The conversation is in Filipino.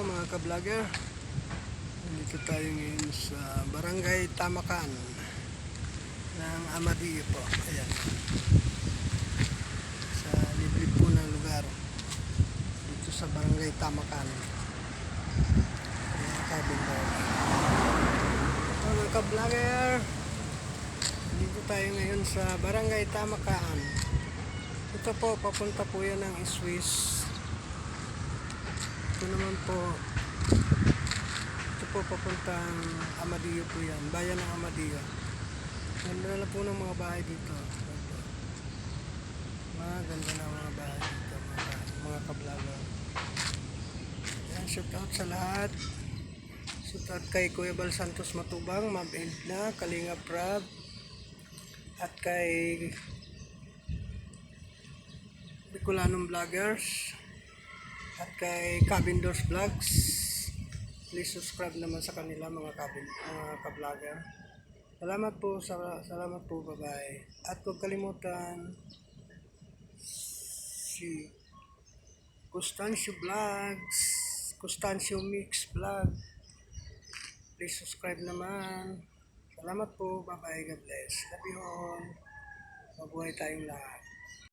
umaga mga ka-vlogger. Nandito tayo ngayon sa Barangay Tamakan ng Amadillo po. Ayan. Sa liblib po ng lugar. Dito sa Barangay Tamakan. Mga ka-vlogger. Mga ka-vlogger. Nandito tayo ngayon sa Barangay Tamakan. Ito po, papunta po yan ng Swiss. Ito naman po, ito po papuntang Amadillo po yan, bayan ng Amadillo. Ganda na po ng mga bahay dito. Ganda na mga bahay dito, mga ka-vlogger. Yan, shout out sa lahat. Shout out kay Kuya Bal Santos Matubang, Ma'am Edna, Kalinga Prab, at kay Bicolanong Vloggers, at kay Cabindors Vlogs. Please subscribe naman sa kanila mga ka-vlogger. Salamat po, bye-bye. At huwag kalimutan si Constancio Vlogs, Constancio Mix Vlog. Please subscribe naman. Salamat po, bye-bye, God bless. Love you all. Mabuhay tayong lahat.